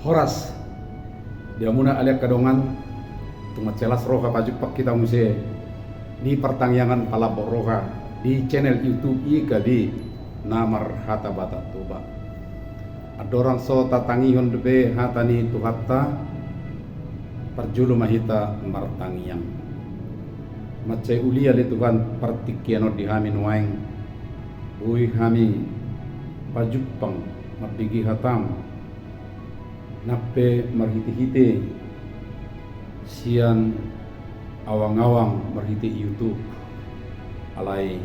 horas dia muna aliak kadongan tumat celas roha pajupak kita muse di pertangyangan palabok roha di channel YouTube ika di namar hata bata tuba adoran so tatangihon debe hatani tuhatta perjulu mahita martangiang macai ulia le Tuhan partikiano di hamin waeng ui hami pajupang mapigi hatam nape marhiti-hiti sian awang-awang marhiti YouTube alai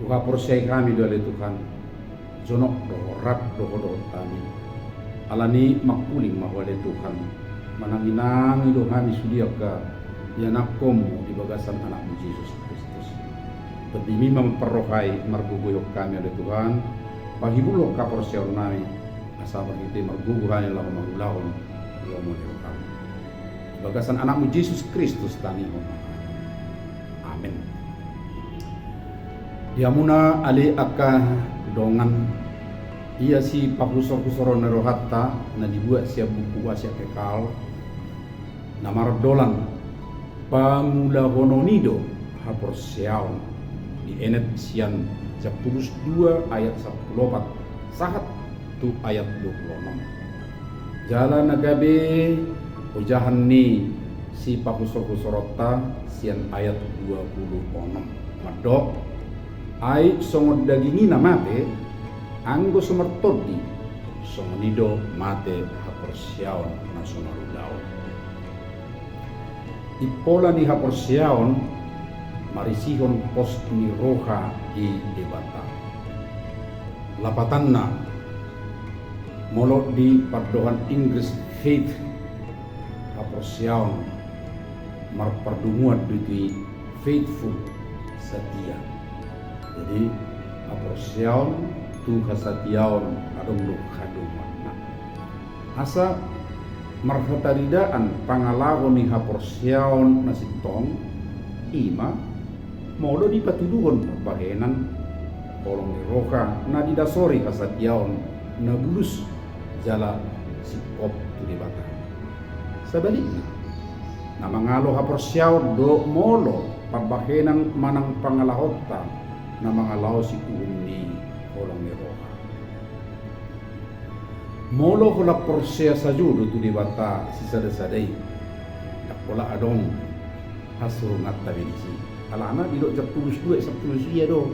uka porsai kami dole Tuhan jonok dohorat dohodot kami alani makuling mahwale Tuhan mananginang ido kami sudia ka yanakom di bagasan anakmu Yesus Kristus berdimi memperrohai marguguyok kami oleh Tuhan pahibulok kapor siarunai asal kita marguguhan yang lama mangulahon lomo dirokam bagasan anakmu Yesus Kristus tani amin. Diamuna ali aka dongan ia si pakusor-kusoro nerohatta na dibuat siap buku asia kekal namar dolan pamula hononido hapor siaon di enet sian Jakobus 2 ayat 14 sahat tu ayat 26 jalan nagabe ujahan ni si pakusor-kusorota sian ayat 26 madok ai songod dagingina mate anggo sumertodi songonido mate haporsiaon nasionaludao ipola ni haporsiaon marisihon pos ni roha di debata lapatanna molot di pardohan Inggris faith haporsiaon marpardumuat di faithful setia jadi haporsiaon tu hasatiaon adong lu kadumana asa marhataridaan pangalago ni haporsiaon nasitong ima modo di patuduhon bahenan kolong ni roka na didasori hasatiaon na bulus jala sikop tu dibata sebaliknya na mangalo haporsiaon do molo pabahenan manang pangalahota na mangalaw si ni kolong ni roka molo hula porsea sajudo tu dibata si sadai akola adong hasurungat tabinisi alana didok Jakobus 2 sabtulus iya do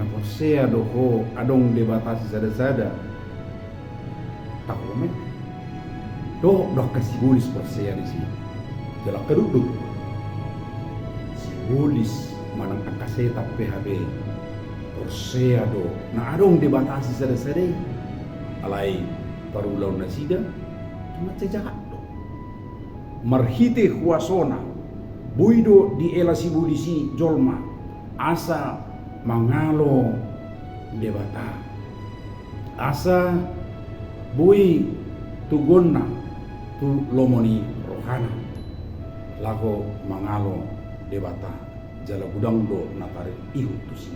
na porsea do ho adong debata si sada takumet do kasibulis porsea di sini jalak keduduk sibulis manang akaseta PHB porsea do na adong debata si sada alai parulau nasida cuma jahat do marhite huasona buido di ela sibulisi jolma asa mangalo debata asa bui tugonna tu lomoni rohana lago mangalo debata jala gudang do natare ihutusi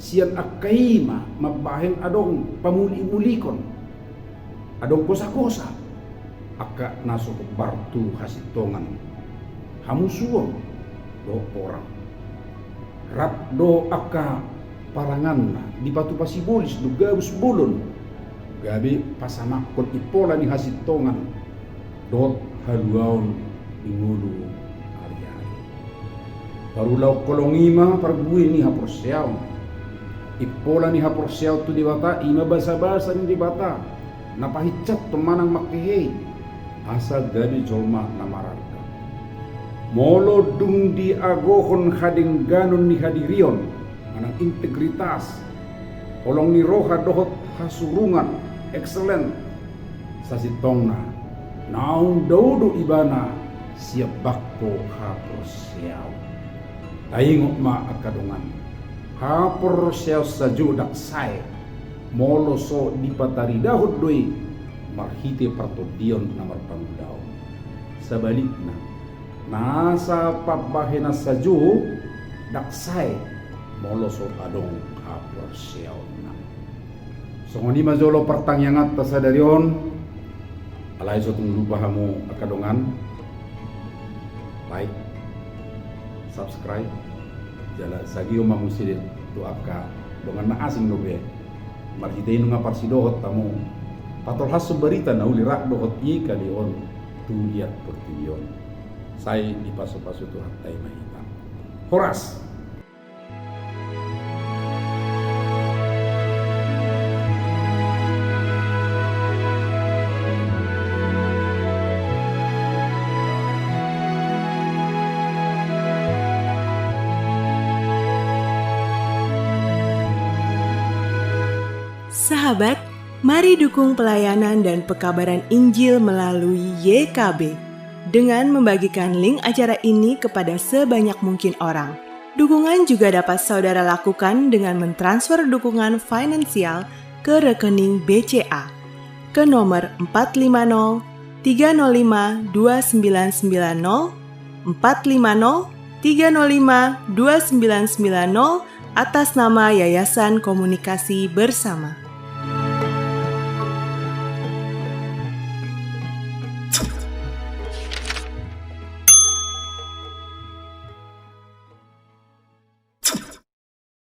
sian akaima mabahen adong pamuli-mulikon adong kosa-kosa aka nasok bartu hasitongan hamusuon do porang rap do aka parangan di batu pasibulis do gabus bulon gabi pasamakon ipola ni hasitongan dot haluaon ingulu ari-ari parulau kolongima parbuin ni haporsiaon ipola ni haporsiaw tu dibata ima basa-basa ni dibata napahicat tumanang makihe asa gabi jolma namararka molo dung di agohon hading ganon ni hadirion manang integritas kolong ni roha dohot hasurungan excellent sasitongna naung daudu ibana siap bakko haporsiaw taingok ma akadungan hapor siyaw sajudak say molo so di patari dahod doi marhite partodion na marpangdaw sebaliknya nasa pabahena saju daksay molo so adong hapor siyaw na so ngoni majolo pertangyangat tasadarion Alai suatu lupa hamu akadongan, like, subscribe, jala sagio mamusidin tu aka dongan na asing nobe, marhitay nunga parsidohot tamu, patol hasu berita na ulirak dohot i kalion tu lihat pertibion, saya di pasu-pasu tu hatai mahitam, Horas. Sahabat, mari dukung pelayanan dan pekabaran Injil melalui YKB dengan membagikan link acara ini kepada sebanyak mungkin orang. Dukungan juga dapat saudara lakukan dengan mentransfer dukungan finansial ke rekening BCA ke nomor 450 305 2990 450 305 2990 atas nama Yayasan Komunikasi Bersama.